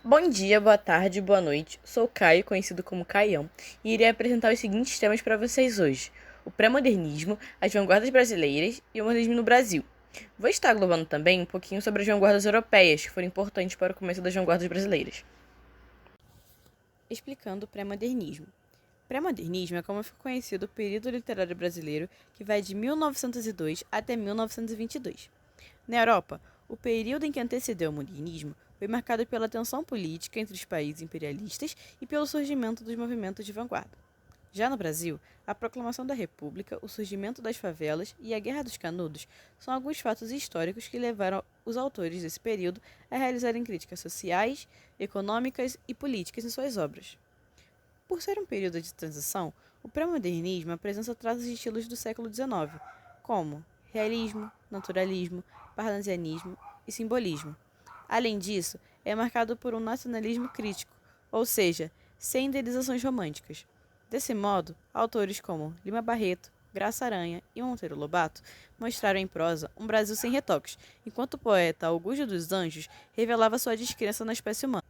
Bom dia, boa tarde, boa noite. Sou Caio, conhecido como Caião, e irei apresentar os seguintes temas para vocês hoje: o pré-modernismo, as vanguardas brasileiras e o modernismo no Brasil. Vou estar globando também um pouquinho sobre as vanguardas europeias, que foram importantes para o começo das vanguardas brasileiras. Explicando o pré-modernismo. Pré-modernismo é como ficou conhecido o período literário brasileiro que vai de 1902 até 1922. Na Europa, o período em que antecedeu o modernismo foi marcado pela tensão política entre os países imperialistas e pelo surgimento dos movimentos de vanguarda. Já no Brasil, a proclamação da República, o surgimento das favelas e a Guerra dos Canudos são alguns fatos históricos que levaram os autores desse período a realizarem críticas sociais, econômicas e políticas em suas obras. Por ser um período de transição, o pré-modernismo apresenta traços de estilos do século XIX, como realismo, naturalismo, parnasianismo e simbolismo. Além disso, é marcado por um nacionalismo crítico, ou seja, sem idealizações românticas. Desse modo, autores como Lima Barreto, Graça Aranha e Monteiro Lobato mostraram em prosa um Brasil sem retoques, enquanto o poeta Augusto dos Anjos revelava sua descrença na espécie humana.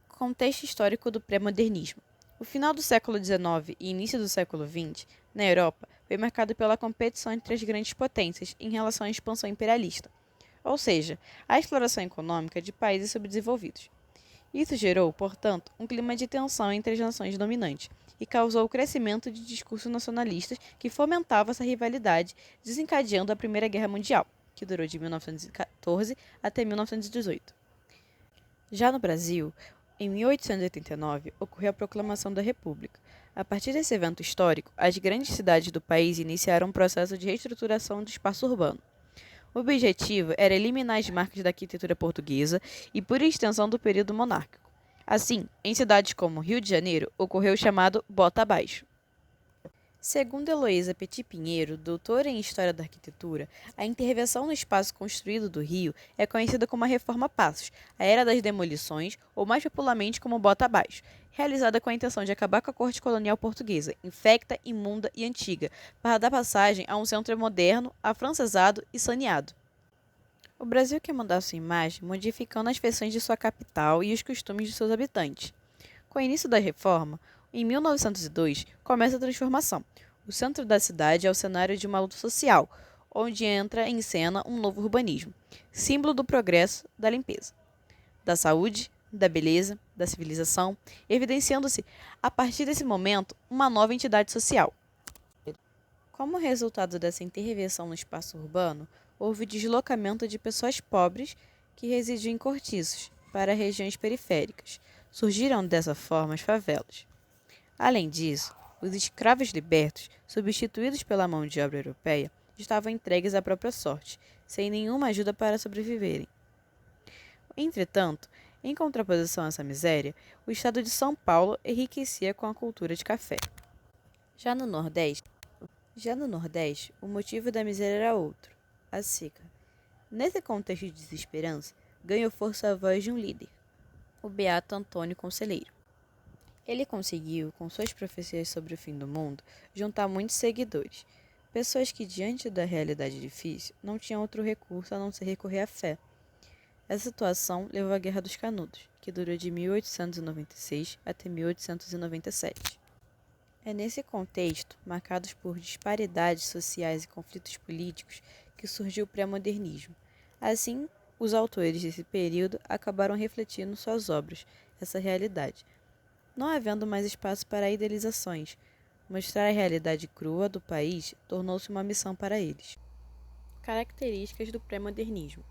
Contexto histórico do pré-modernismo. O final do século XIX e início do século XX, na Europa, foi marcado pela competição entre as grandes potências em relação à expansão imperialista, ou seja, a exploração econômica de países subdesenvolvidos. Isso gerou, portanto, um clima de tensão entre as nações dominantes e causou o crescimento de discursos nacionalistas que fomentavam essa rivalidade, desencadeando a Primeira Guerra Mundial, que durou de 1914 até 1918. Já no Brasil, em 1889, ocorreu a proclamação da República. A partir desse evento histórico, as grandes cidades do país iniciaram um processo de reestruturação do espaço urbano. O objetivo era eliminar as marcas da arquitetura portuguesa e, por extensão, do período monárquico. Assim, em cidades como Rio de Janeiro, ocorreu o chamado Bota Abaixo. Segundo Heloísa Petit Pinheiro, doutora em História da Arquitetura, a intervenção no espaço construído do Rio é conhecida como a Reforma Passos, a Era das Demolições, ou mais popularmente como Bota Abaixo, realizada com a intenção de acabar com a corte colonial portuguesa, infecta, imunda e antiga, para dar passagem a um centro moderno, afrancesado e saneado. O Brasil quer mudar sua imagem modificando as feições de sua capital e os costumes de seus habitantes. Com o início da reforma, em 1902, começa a transformação. O centro da cidade é o cenário de uma luta social, onde entra em cena um novo urbanismo, símbolo do progresso, da limpeza, da saúde, da beleza, da civilização, evidenciando-se, a partir desse momento, uma nova entidade social. Como resultado dessa intervenção no espaço urbano, houve deslocamento de pessoas pobres que residiam em cortiços para regiões periféricas. Surgiram dessa forma as favelas. Além disso, os escravos libertos, substituídos pela mão de obra europeia, estavam entregues à própria sorte, sem nenhuma ajuda para sobreviverem. Entretanto, em contraposição a essa miséria, o estado de São Paulo enriquecia com a cultura de café. Já no Nordeste, o motivo da miséria era outro, a seca. Nesse contexto de desesperança, ganhou força a voz de um líder, o beato Antônio Conselheiro. Ele conseguiu, com suas profecias sobre o fim do mundo, juntar muitos seguidores, pessoas que, diante da realidade difícil, não tinham outro recurso a não ser recorrer à fé. Essa situação levou à Guerra dos Canudos, que durou de 1896 até 1897. É nesse contexto, marcados por disparidades sociais e conflitos políticos, que surgiu o pré-modernismo. Assim, os autores desse período acabaram refletindo em suas obras essa realidade, não havendo mais espaço para idealizações. Mostrar a realidade crua do país tornou-se uma missão para eles. Características do pré-modernismo.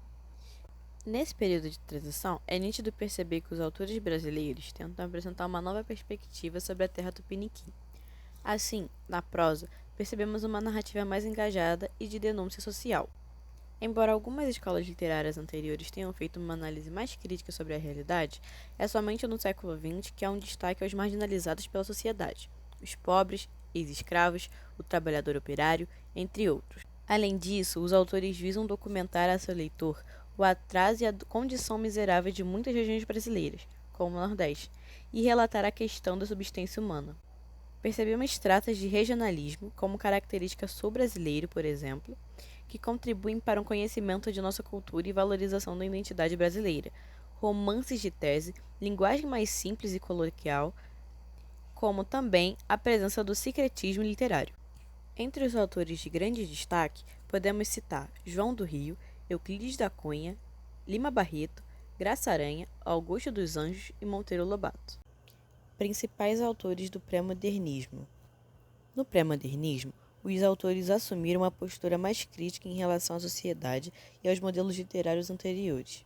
Nesse período de transição, é nítido perceber que os autores brasileiros tentam apresentar uma nova perspectiva sobre a terra tupiniquim. Assim, na prosa, percebemos uma narrativa mais engajada e de denúncia social. Embora algumas escolas literárias anteriores tenham feito uma análise mais crítica sobre a realidade, é somente no século XX que há um destaque aos marginalizados pela sociedade, os pobres, ex-escravos, o trabalhador operário, entre outros. Além disso, os autores visam documentar a seu leitor o atraso e a condição miserável de muitas regiões brasileiras, como o Nordeste, e relatar a questão da subsistência humana. Percebemos traços de regionalismo, como característica sul-brasileiro, por exemplo, que contribuem para um conhecimento de nossa cultura e valorização da identidade brasileira, romances de tese, linguagem mais simples e coloquial, como também a presença do secretismo literário. Entre os autores de grande destaque, podemos citar João do Rio, Euclides da Cunha, Lima Barreto, Graça Aranha, Augusto dos Anjos e Monteiro Lobato. Principais autores do pré-modernismo. No pré-modernismo, os autores assumiram uma postura mais crítica em relação à sociedade e aos modelos literários anteriores.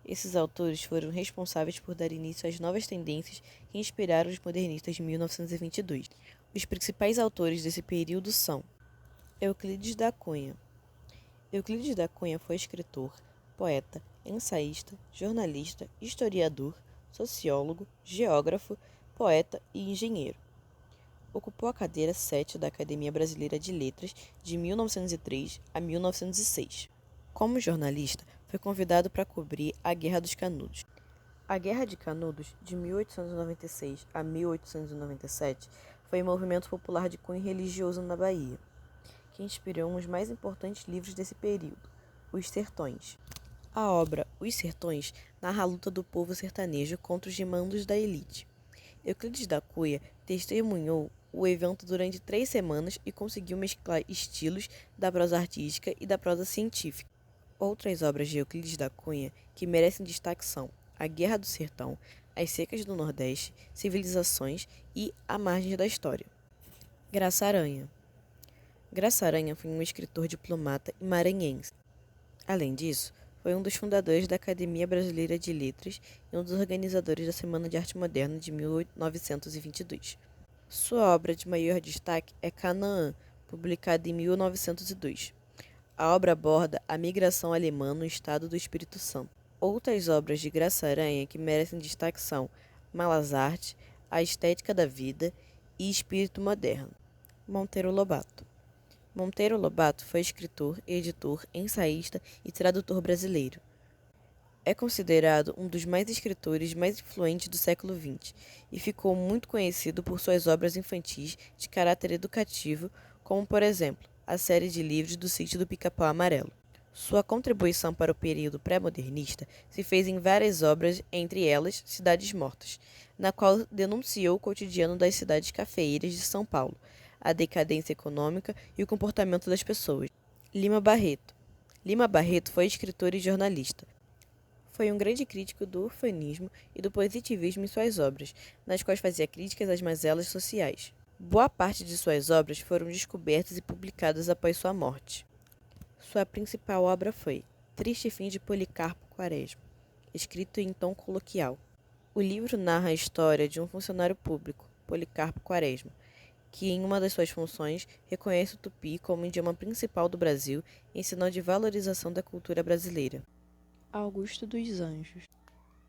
Esses autores foram responsáveis por dar início às novas tendências que inspiraram os modernistas de 1922. Os principais autores desse período são Euclides da Cunha. Euclides da Cunha foi escritor, poeta, ensaísta, jornalista, historiador, sociólogo, geógrafo, poeta e engenheiro. Ocupou a cadeira 7 da Academia Brasileira de Letras de 1903 a 1906. Como jornalista, foi convidado para cobrir a Guerra dos Canudos. A Guerra de Canudos, de 1896 a 1897, foi um movimento popular de cunho religioso na Bahia, que inspirou um dos mais importantes livros desse período, Os Sertões. A obra Os Sertões narra a luta do povo sertanejo contra os desmandos da elite. Euclides da Cunha testemunhou o evento durante 3 semanas e conseguiu mesclar estilos da prosa artística e da prosa científica. Outras obras de Euclides da Cunha que merecem destaque são A Guerra do Sertão, As Secas do Nordeste, Civilizações e A Margem da História. Graça Aranha. Graça Aranha foi um escritor diplomata e maranhense. Além disso, foi um dos fundadores da Academia Brasileira de Letras e um dos organizadores da Semana de Arte Moderna de 1922. Sua obra de maior destaque é Canaã, publicada em 1902. A obra aborda a migração alemã no estado do Espírito Santo. Outras obras de Graça Aranha que merecem destaque são Malas Artes, A Estética da Vida e Espírito Moderno. Monteiro Lobato. Monteiro Lobato foi escritor, editor, ensaísta e tradutor brasileiro. É considerado um dos escritores mais influentes do século XX e ficou muito conhecido por suas obras infantis de caráter educativo, como, por exemplo, a série de livros do Sítio do Pica-Pau Amarelo. Sua contribuição para o período pré-modernista se fez em várias obras, entre elas Cidades Mortas, na qual denunciou o cotidiano das cidades cafeeiras de São Paulo, a decadência econômica e o comportamento das pessoas. Lima Barreto. Lima Barreto foi escritor e jornalista. Foi um grande crítico do urfanismo e do positivismo em suas obras, nas quais fazia críticas às mazelas sociais. Boa parte de suas obras foram descobertas e publicadas após sua morte. Sua principal obra foi Triste Fim de Policarpo Quaresma, escrito em tom coloquial. O livro narra a história de um funcionário público, Policarpo Quaresma, que em uma das suas funções reconhece o tupi como idioma principal do Brasil em sinal de valorização da cultura brasileira. Augusto dos Anjos.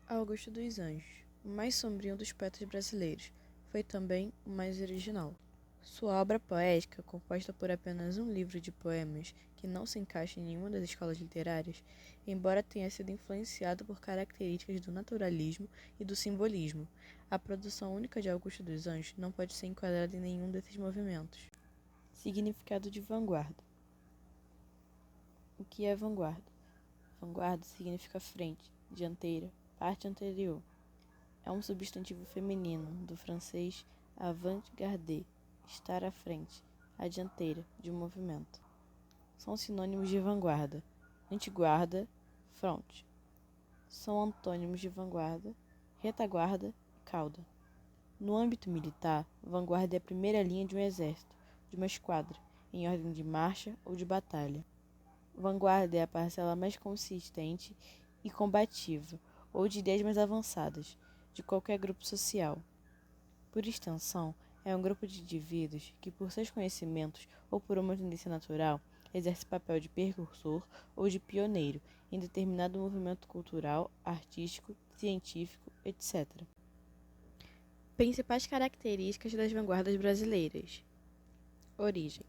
Augusto dos Anjos, o mais sombrio dos poetas brasileiros, foi também o mais original. Sua obra poética, composta por apenas um livro de poemas que não se encaixa em nenhuma das escolas literárias, embora tenha sido influenciado por características do naturalismo e do simbolismo, a produção única de Augusto dos Anjos não pode ser enquadrada em nenhum desses movimentos. Significado de vanguarda. O que é vanguarda? Vanguarda significa frente, dianteira, parte anterior. É um substantivo feminino, do francês avant-garde, estar à frente, à dianteira, de um movimento. São sinônimos de vanguarda: antiguarda, front. São antônimos de vanguarda, retaguarda e cauda. No âmbito militar, vanguarda é a primeira linha de um exército, de uma esquadra, em ordem de marcha ou de batalha. Vanguarda é a parcela mais consistente e combativa, ou de ideias mais avançadas, de qualquer grupo social. Por extensão, é um grupo de indivíduos que, por seus conhecimentos ou por uma tendência natural, exerce papel de precursor ou de pioneiro em determinado movimento cultural, artístico, científico, etc. Principais características das vanguardas brasileiras. Origem.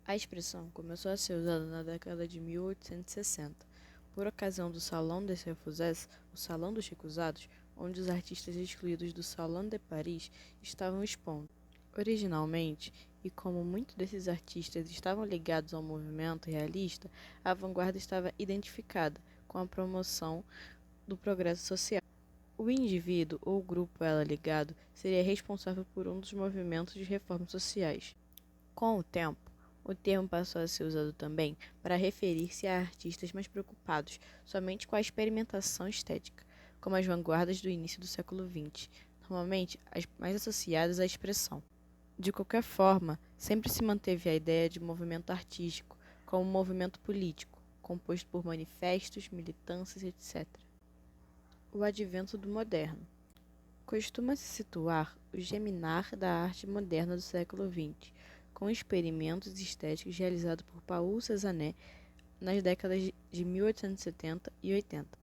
A expressão começou a ser usada na década de 1860, por ocasião do Salão des Refusés, o Salão dos Recusados, onde os artistas excluídos do Salon de Paris estavam expondo. Originalmente, e como muitos desses artistas estavam ligados ao movimento realista, a vanguarda estava identificada com a promoção do progresso social. O indivíduo ou grupo a ela ligado seria responsável por um dos movimentos de reformas sociais. Com o tempo, o termo passou a ser usado também para referir-se a artistas mais preocupados somente com a experimentação estética, como as vanguardas do início do século XX, normalmente as mais associadas à expressão. De qualquer forma, sempre se manteve a ideia de movimento artístico como um movimento político, composto por manifestos, militâncias, etc. O advento do moderno. Costuma-se situar o geminar da arte moderna do século XX, com experimentos estéticos realizados por Paul Cézanne nas décadas de 1870 e 80.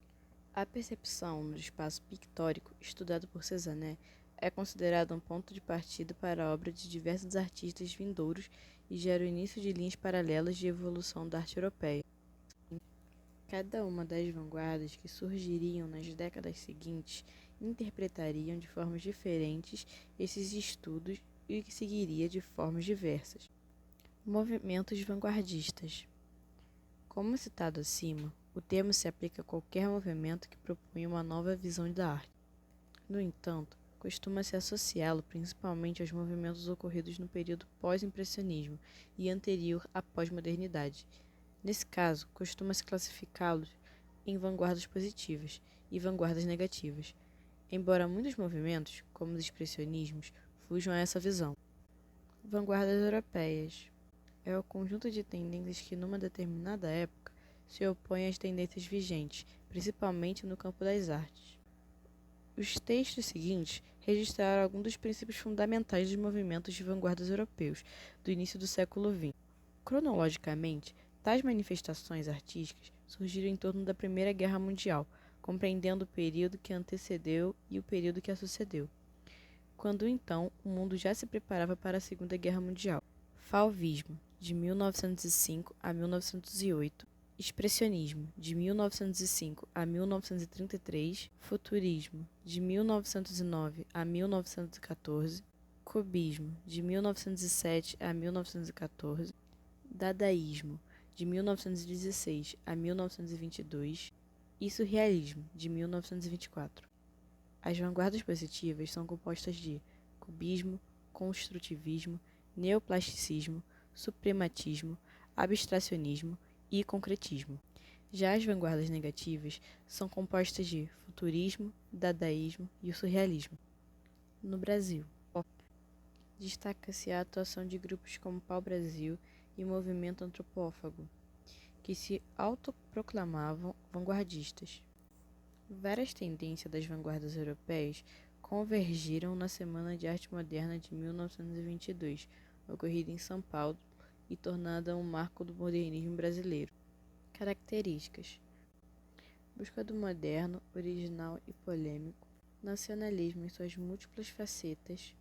A percepção do espaço pictórico, estudado por Cézanne, é considerada um ponto de partida para a obra de diversos artistas vindouros e gera o início de linhas paralelas de evolução da arte europeia. Cada uma das vanguardas que surgiriam nas décadas seguintes interpretariam de formas diferentes esses estudos e que seguiria de formas diversas. Movimentos vanguardistas. Como citado acima, o termo se aplica a qualquer movimento que propunha uma nova visão da arte. No entanto, costuma-se associá-lo principalmente aos movimentos ocorridos no período pós-impressionismo e anterior à pós-modernidade. Nesse caso, costuma-se classificá-los em vanguardas positivas e vanguardas negativas, embora muitos movimentos, como os expressionismos, fujam a essa visão. Vanguardas europeias é o conjunto de tendências que, numa determinada época, se opõem às tendências vigentes, principalmente no campo das artes. Os textos seguintes registraram alguns dos princípios fundamentais dos movimentos de vanguardas europeus do início do século XX. Cronologicamente, tais manifestações artísticas surgiram em torno da Primeira Guerra Mundial, compreendendo o período que antecedeu e o período que a sucedeu, quando então o mundo já se preparava para a Segunda Guerra Mundial. Fauvismo, de 1905 a 1908, Expressionismo, de 1905 a 1933, Futurismo, de 1909 a 1914, Cubismo, de 1907 a 1914, Dadaísmo, de 1916 a 1922 e Surrealismo, de 1924. As vanguardas positivas são compostas de cubismo, construtivismo, neoplasticismo, suprematismo, abstracionismo e concretismo. Já as vanguardas negativas são compostas de futurismo, dadaísmo e o surrealismo. No Brasil, destaca-se a atuação de grupos como Pau-Brasil e o Movimento Antropófago, que se autoproclamavam vanguardistas. Várias tendências das vanguardas europeias convergiram na Semana de Arte Moderna de 1922, ocorrida em São Paulo e tornada um marco do modernismo brasileiro. Características: busca do moderno, original e polêmico, nacionalismo em suas múltiplas facetas,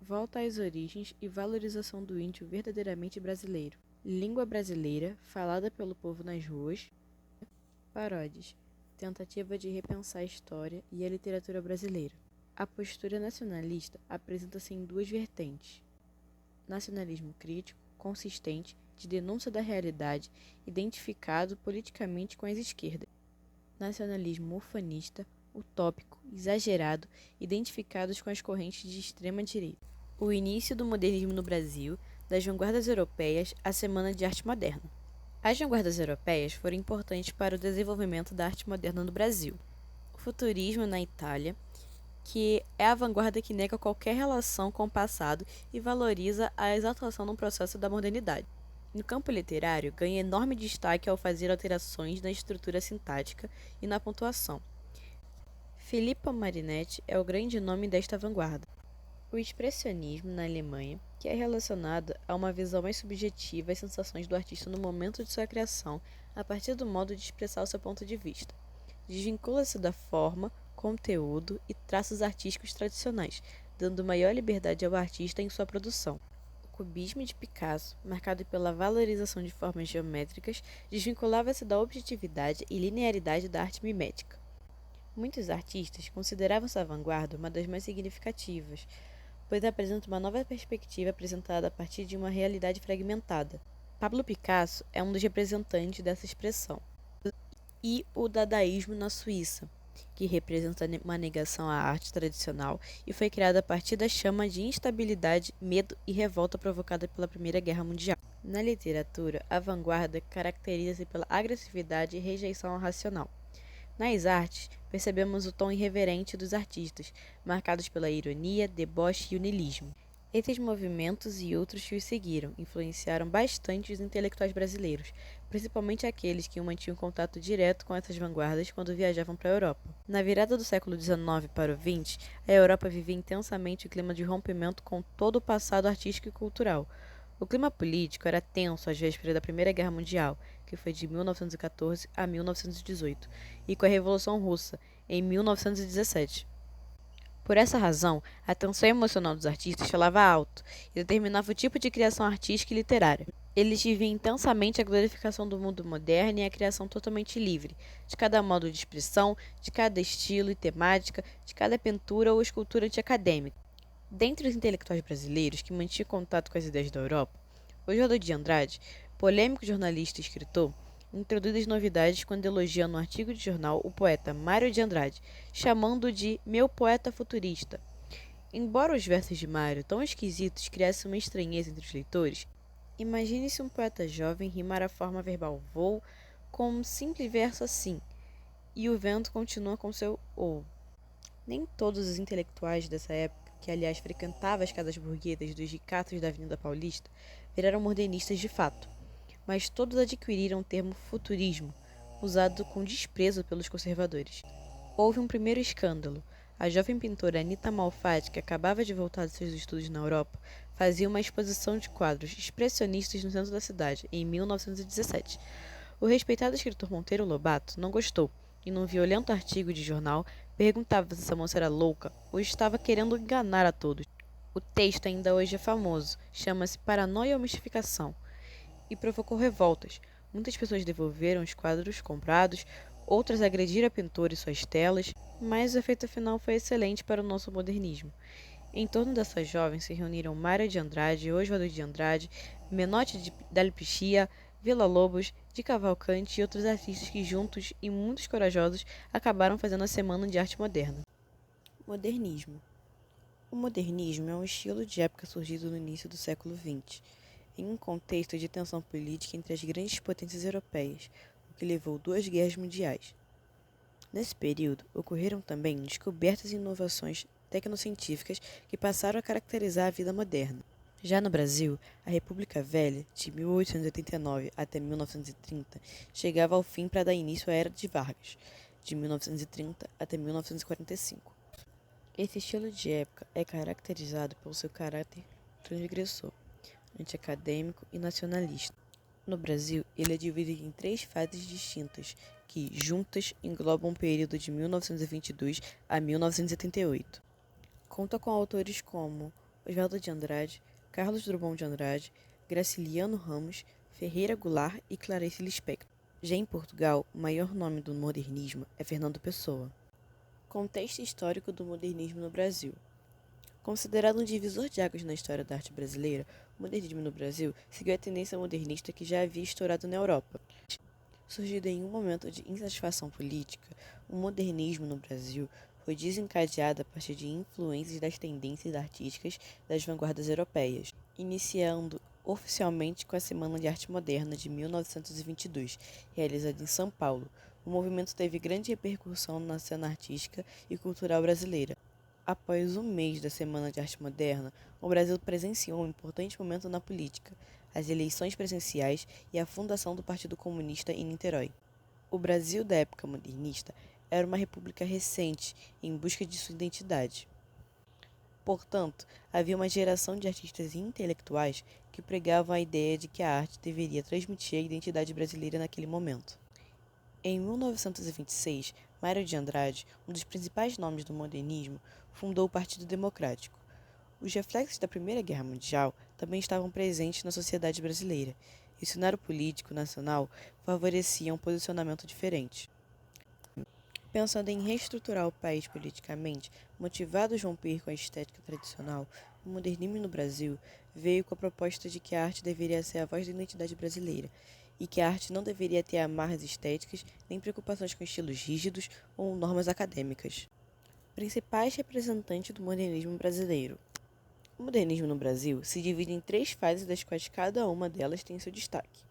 volta às origens e valorização do índio verdadeiramente brasileiro, língua brasileira falada pelo povo nas ruas, paródias, tentativa de repensar a história e a literatura brasileira. A postura nacionalista apresenta-se em duas vertentes: nacionalismo crítico, consistente, de denúncia da realidade, identificado politicamente com as esquerdas. Nacionalismo ufanista, utópico, exagerado, identificados com as correntes de extrema-direita. O início do modernismo no Brasil, das vanguardas europeias à Semana de Arte Moderna. As vanguardas europeias foram importantes para o desenvolvimento da arte moderna no Brasil. O futurismo na Itália, que é a vanguarda que nega qualquer relação com o passado e valoriza a exaltação no processo da modernidade. No campo literário, ganha enorme destaque ao fazer alterações na estrutura sintática e na pontuação. Filippo Marinetti é o grande nome desta vanguarda. O expressionismo na Alemanha, que é relacionado a uma visão mais subjetiva às sensações do artista no momento de sua criação, a partir do modo de expressar o seu ponto de vista. Desvincula-se da forma, conteúdo e traços artísticos tradicionais, dando maior liberdade ao artista em sua produção. O cubismo de Picasso, marcado pela valorização de formas geométricas, desvinculava-se da objetividade e linearidade da arte mimética. Muitos artistas consideravam essa vanguarda uma das mais significativas, pois apresenta uma nova perspectiva apresentada a partir de uma realidade fragmentada. Pablo Picasso é um dos representantes dessa expressão. E o dadaísmo na Suíça, que representa uma negação à arte tradicional e foi criada a partir da chama de instabilidade, medo e revolta provocada pela Primeira Guerra Mundial. Na literatura, a vanguarda caracteriza-se pela agressividade e rejeição ao racional. Nas artes, percebemos o tom irreverente dos artistas, marcados pela ironia, deboche e o niilismo. Esses movimentos e outros que os seguiram influenciaram bastante os intelectuais brasileiros, principalmente aqueles que mantinham contato direto com essas vanguardas quando viajavam para a Europa. Na virada do século XIX para o XX, a Europa vivia intensamente o clima de rompimento com todo o passado artístico e cultural. O clima político era tenso às vésperas da Primeira Guerra Mundial, que foi de 1914 a 1918, e com a Revolução Russa, em 1917. Por essa razão, a tensão emocional dos artistas falava alto e determinava o tipo de criação artística e literária. Eles viviam intensamente a glorificação do mundo moderno e a criação totalmente livre, de cada modo de expressão, de cada estilo e temática, de cada pintura ou escultura antiacadêmica. Dentre os intelectuais brasileiros que mantinham contato com as ideias da Europa, Oswaldo de Andrade, polêmico jornalista e escritor, introduz as novidades quando elogia no artigo de jornal o poeta Mário de Andrade, chamando-o de "meu poeta futurista". Embora os versos de Mário, tão esquisitos, criassem uma estranheza entre os leitores, imagine-se um poeta jovem rimar a forma verbal vou com um simples verso assim, e o vento continua com seu ou. Nem todos os intelectuais dessa época, que aliás frequentavam as casas burguesas dos ricaços da Avenida Paulista, viraram modernistas de fato, mas todos adquiriram o termo futurismo, usado com desprezo pelos conservadores. Houve um primeiro escândalo. A jovem pintora Anita Malfatti, que acabava de voltar de seus estudos na Europa, fazia uma exposição de quadros expressionistas no centro da cidade, em 1917. O respeitado escritor Monteiro Lobato não gostou e, num violento artigo de jornal, perguntava se essa moça era louca ou estava querendo enganar a todos. O texto ainda hoje é famoso, chama-se Paranoia ou Mistificação, e provocou revoltas. Muitas pessoas devolveram os quadros comprados, outras agrediram a pintora e suas telas, mas o efeito final foi excelente para o nosso modernismo. Em torno dessas jovens se reuniram Mário de Andrade, Oswaldo de Andrade, Menotti Dal Pichia, Villa-Lobos, de Cavalcante e outros artistas que juntos e muito corajosos acabaram fazendo a Semana de Arte Moderna. Modernismo. O modernismo é um estilo de época surgido no início do século XX, em um contexto de tensão política entre as grandes potências europeias, o que levou 2 guerras mundiais. Nesse período, ocorreram também descobertas e inovações tecnocientíficas que passaram a caracterizar a vida moderna. Já no Brasil, a República Velha, de 1889 até 1930, chegava ao fim para dar início à Era de Vargas, de 1930 até 1945. Esse estilo de época é caracterizado pelo seu caráter transgressor, antiacadêmico e nacionalista. No Brasil, ele é dividido em 3 fases distintas, que, juntas, englobam o período de 1922 a 1978. Conta com autores como Oswaldo de Andrade, Carlos Drummond de Andrade, Graciliano Ramos, Ferreira Goulart e Clarice Lispector. Já em Portugal, o maior nome do modernismo é Fernando Pessoa. Contexto histórico do modernismo no Brasil. Considerado um divisor de águas na história da arte brasileira, o modernismo no Brasil seguiu a tendência modernista que já havia estourado na Europa. Surgido em um momento de insatisfação política, o modernismo no Brasil foi desencadeado a partir de influências das tendências artísticas das vanguardas europeias, iniciando oficialmente com a Semana de Arte Moderna de 1922, realizada em São Paulo. O movimento teve grande repercussão na cena artística e cultural brasileira. Após um mês da Semana de Arte Moderna, o Brasil presenciou um importante momento na política, as eleições presidenciais e a fundação do Partido Comunista em Niterói. O Brasil da época modernista era uma república recente em busca de sua identidade. Portanto, havia uma geração de artistas e intelectuais que pregavam a ideia de que a arte deveria transmitir a identidade brasileira naquele momento. Em 1926, Mário de Andrade, um dos principais nomes do modernismo, fundou o Partido Democrático. Os reflexos da Primeira Guerra Mundial também estavam presentes na sociedade brasileira, e o cenário político nacional favorecia um posicionamento diferente. Pensando em reestruturar o país politicamente, motivados a romper com a estética tradicional, o modernismo no Brasil veio com a proposta de que a arte deveria ser a voz da identidade brasileira e que a arte não deveria ter amarras estéticas nem preocupações com estilos rígidos ou normas acadêmicas. Principais representantes do modernismo brasileiro. O modernismo no Brasil se divide em 3 fases, das quais cada uma delas tem seu destaque.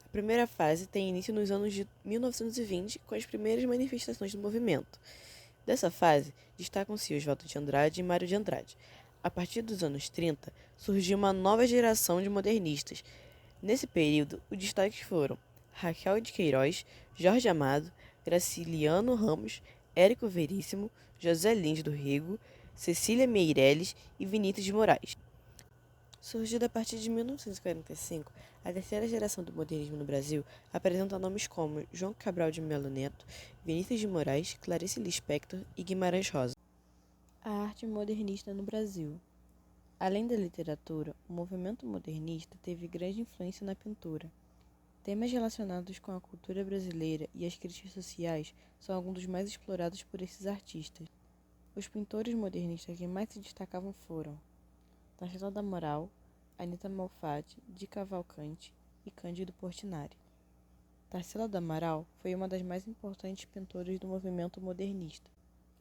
A primeira fase tem início nos anos de 1920, com as primeiras manifestações do movimento. Dessa fase, destacam-se Oswaldo de Andrade e Mário de Andrade. A partir dos anos 30, surgiu uma nova geração de modernistas. Nesse período, os destaques foram Raquel de Queiroz, Jorge Amado, Graciliano Ramos, Érico Veríssimo, José Lins do Rego, Cecília Meirelles e Vinícius de Moraes. Surgida a partir de 1945, a terceira geração do modernismo no Brasil apresenta nomes como João Cabral de Melo Neto, Vinícius de Moraes, Clarice Lispector e Guimarães Rosa. A arte modernista no Brasil. Além da literatura, o movimento modernista teve grande influência na pintura. Temas relacionados com a cultura brasileira e as críticas sociais são alguns dos mais explorados por esses artistas. Os pintores modernistas que mais se destacavam foram Tarsila do Amaral, Anita Malfatti, de Cavalcante e Cândido Portinari. Tarsila do Amaral foi uma das mais importantes pintoras do movimento modernista.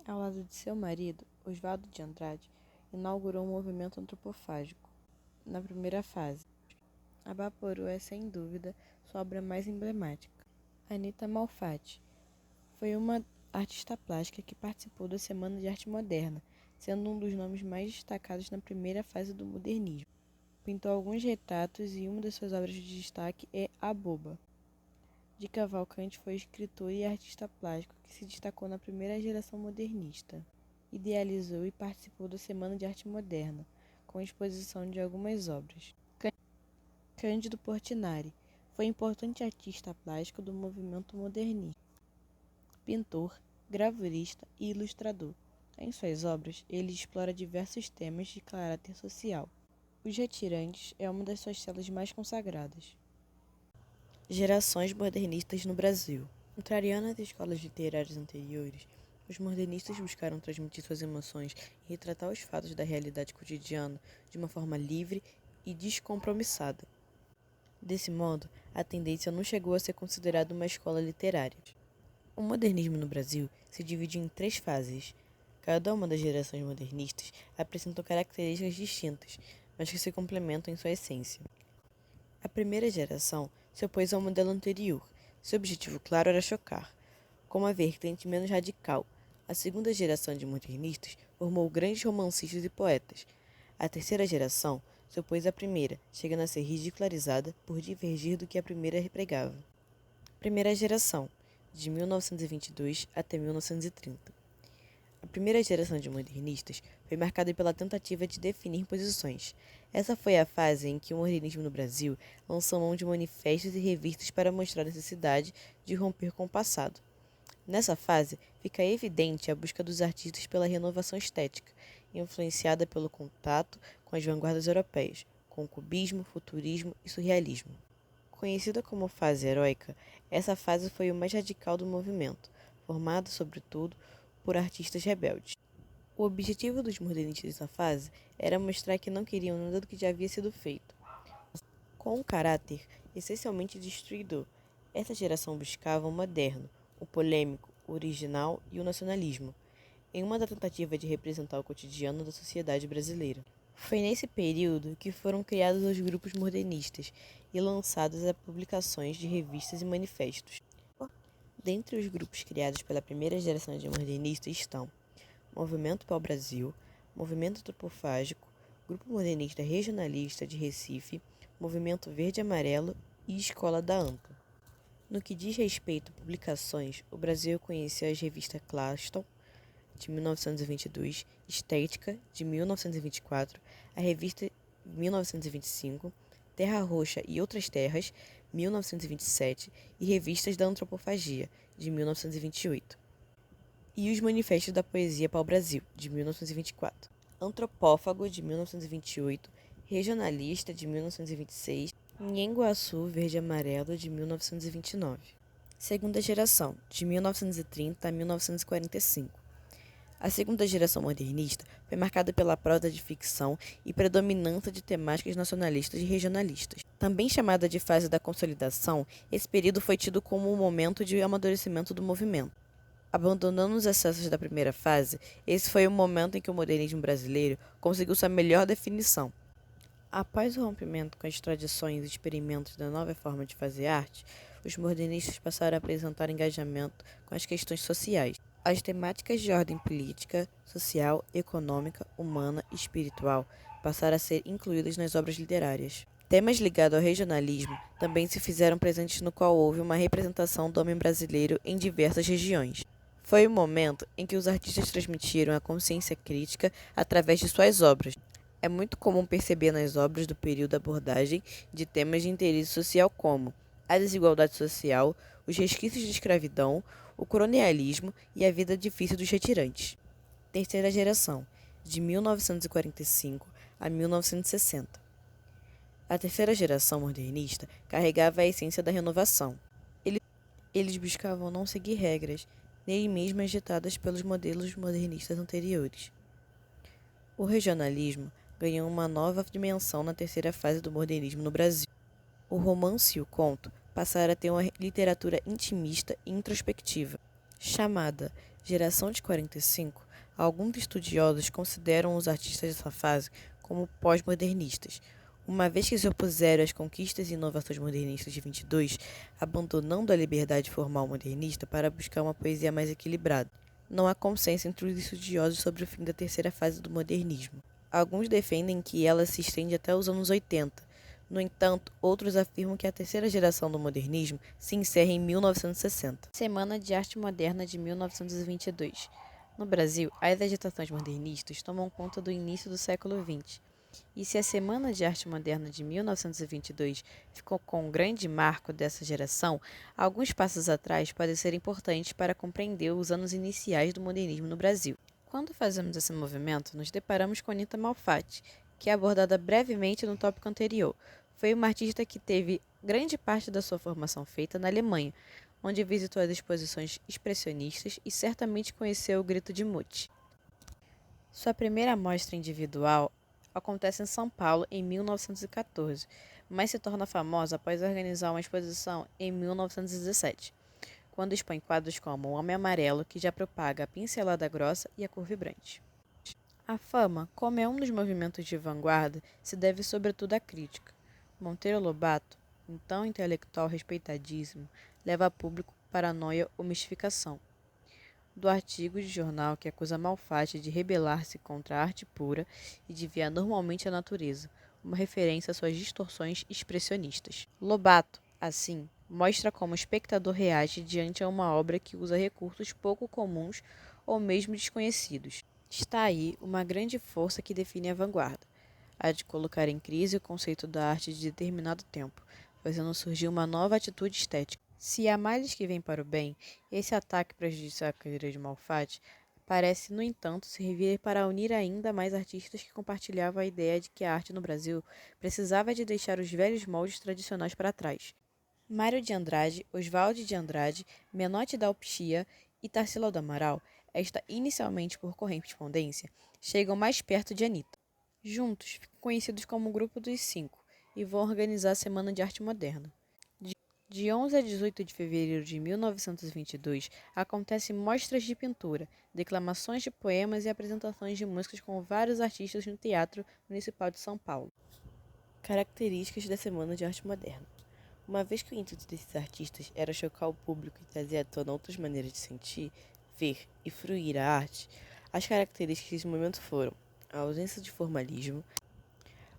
Ao lado de seu marido, Oswaldo de Andrade, inaugurou um movimento antropofágico. Na primeira fase, Abaporu é, sem dúvida, sua obra mais emblemática. Anita Malfatti foi uma artista plástica que participou da Semana de Arte Moderna, sendo um dos nomes mais destacados na primeira fase do modernismo. Pintou alguns retratos e uma das suas obras de destaque é A Boba. De Cavalcante foi escritor e artista plástico que se destacou na primeira geração modernista. Idealizou e participou da Semana de Arte Moderna, com exposição de algumas obras. Cândido Portinari foi importante artista plástico do movimento modernista. Pintor, gravurista e ilustrador. Em suas obras, ele explora diversos temas de caráter social. Os Retirantes é uma das suas telas mais consagradas. Gerações modernistas no Brasil. Contrariando as escolas literárias anteriores, os modernistas buscaram transmitir suas emoções e retratar os fatos da realidade cotidiana de uma forma livre e descompromissada. Desse modo, a tendência não chegou a ser considerada uma escola literária. O modernismo no Brasil se divide em 3 fases. Cada uma das gerações modernistas apresentam características distintas, mas que se complementam em sua essência. A primeira geração se opôs ao modelo anterior. Seu objetivo claro era chocar, com uma vertente menos radical. A segunda geração de modernistas formou grandes romancistas e poetas. A terceira geração se opôs à primeira, chegando a ser ridicularizada por divergir do que a primeira pregava. Primeira geração, de 1922 até 1930. A primeira geração de modernistas foi marcada pela tentativa de definir posições. Essa foi a fase em que o modernismo no Brasil lançou mão de manifestos e revistas para mostrar a necessidade de romper com o passado. Nessa fase, fica evidente a busca dos artistas pela renovação estética, influenciada pelo contato com as vanguardas europeias, com o cubismo, futurismo e surrealismo. Conhecida como fase heróica, essa fase foi o mais radical do movimento, formado, sobretudo, por artistas rebeldes. O objetivo dos modernistas dessa fase era mostrar que não queriam nada do que já havia sido feito. Com um caráter essencialmente destruidor, essa geração buscava o moderno, o polêmico, o original e o nacionalismo, em uma tentativa de representar o cotidiano da sociedade brasileira. Foi nesse período que foram criados os grupos modernistas e lançadas as publicações de revistas e manifestos. Dentre os grupos criados pela primeira geração de modernistas estão Movimento Pau-Brasil, Movimento Antropofágico, Grupo Modernista Regionalista de Recife, Movimento Verde-Amarelo e Escola da AMPA. No que diz respeito a publicações, o Brasil conheceu as revistas Claston, de 1922, Estética, de 1924, a Revista 1925, Terra Roxa e Outras Terras, 1927, e Revistas da Antropofagia, de 1928. E os Manifestos da Poesia Pau-Brasil, de 1924. Antropófago, de 1928, Regionalista, de 1926, Nhenguaçu Verde-Amarelo, de 1929. Segunda geração, de 1930 a 1945. A segunda geração modernista foi marcada pela prosa de ficção e predominância de temáticas nacionalistas e regionalistas. Também chamada de fase da consolidação, esse período foi tido como um momento de amadurecimento do movimento. Abandonando os excessos da primeira fase, esse foi o momento em que o modernismo brasileiro conseguiu sua melhor definição. Após o rompimento com as tradições e experimentos da nova forma de fazer arte, os modernistas passaram a apresentar engajamento com as questões sociais. As temáticas de ordem política, social, econômica, humana e espiritual passaram a ser incluídas nas obras literárias. Temas ligados ao regionalismo também se fizeram presentes, no qual houve uma representação do homem brasileiro em diversas regiões. Foi o momento em que os artistas transmitiram a consciência crítica através de suas obras. É muito comum perceber nas obras do período a abordagem de temas de interesse social como a desigualdade social, os resquícios de escravidão, o colonialismo e a vida difícil dos retirantes. Terceira geração, de 1945 a 1960. A terceira geração modernista carregava a essência da renovação. Eles buscavam não seguir regras, nem mesmo as ditadas pelos modelos modernistas anteriores. O regionalismo ganhou uma nova dimensão na terceira fase do modernismo no Brasil. O romance e o conto passaram a ter uma literatura intimista e introspectiva. Chamada Geração de 45, alguns estudiosos consideram os artistas dessa fase como pós-modernistas, uma vez que se opuseram às conquistas e inovações modernistas de 22, abandonando a liberdade formal modernista para buscar uma poesia mais equilibrada. Não há consenso entre os estudiosos sobre o fim da terceira fase do modernismo. Alguns defendem que ela se estende até os anos 80. No entanto, outros afirmam que a terceira geração do modernismo se encerra em 1960. Semana de Arte Moderna de 1922. No Brasil, as agitações modernistas tomam conta do início do século XX. E se a Semana de Arte Moderna de 1922 ficou com um grande marco dessa geração, alguns passos atrás podem ser importantes para compreender os anos iniciais do modernismo no Brasil. Quando fazemos esse movimento, nos deparamos com Anita Malfatti, que é abordada brevemente no tópico anterior. Foi uma artista que teve grande parte da sua formação feita na Alemanha, onde visitou as exposições expressionistas e certamente conheceu o Grito de Mutti. Sua primeira mostra individual acontece em São Paulo em 1914, mas se torna famosa após organizar uma exposição em 1917, quando expõe quadros como O Homem Amarelo, que já propaga a pincelada grossa e a cor vibrante. A fama, como é um dos movimentos de vanguarda, se deve sobretudo à crítica. Monteiro Lobato, então intelectual respeitadíssimo, leva a público paranoia ou mistificação. Do artigo de jornal que acusa Malfatti de rebelar-se contra a arte pura e de ver anormalmente a natureza, uma referência às suas distorções expressionistas. Lobato, assim, mostra como o espectador reage diante a uma obra que usa recursos pouco comuns ou mesmo desconhecidos. Está aí uma grande força que define a vanguarda, a de colocar em crise o conceito da arte de determinado tempo, fazendo surgir uma nova atitude estética. Se há males que vêm para o bem, esse ataque prejudicial à carreira de Malfatti parece, no entanto, servir para unir ainda mais artistas que compartilhavam a ideia de que a arte no Brasil precisava de deixar os velhos moldes tradicionais para trás. Mário de Andrade, Oswald de Andrade, Menotti da Alpchia e Tarsila do Amaral, esta inicialmente por correspondência, chegam mais perto de Anita. Juntos, ficam conhecidos como o Grupo dos Cinco e vão organizar a Semana de Arte Moderna. De 11 a 18 de fevereiro de 1922, acontecem mostras de pintura, declamações de poemas e apresentações de músicas com vários artistas no Teatro Municipal de São Paulo. Características da Semana de Arte Moderna. Uma vez que o intuito desses artistas era chocar o público e trazer à tona outras maneiras de sentir, ver e fruir a arte, as características desse momento foram a ausência de formalismo,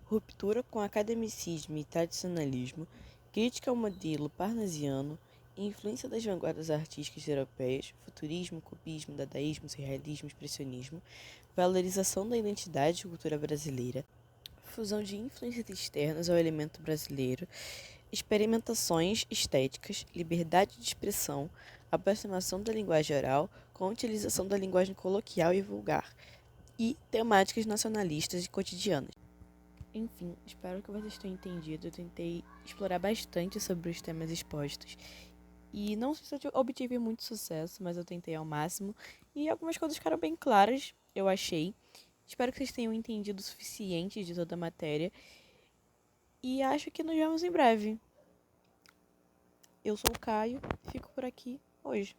ruptura com academicismo e tradicionalismo, crítica ao modelo parnasiano, influência das vanguardas artísticas europeias, futurismo, cubismo, dadaísmo, surrealismo, expressionismo, valorização da identidade e cultura brasileira, fusão de influências externas ao elemento brasileiro, experimentações estéticas, liberdade de expressão, aproximação da linguagem oral com a utilização da linguagem coloquial e vulgar, e temáticas nacionalistas e cotidianas. Enfim, espero que vocês tenham entendido. Eu tentei explorar bastante sobre os temas expostos. E não sei se eu obtive muito sucesso, mas eu tentei ao máximo. E algumas coisas ficaram bem claras, eu achei. Espero que vocês tenham entendido o suficiente de toda a matéria. E acho que nos vemos em breve. Eu sou o Caio, fico por aqui hoje.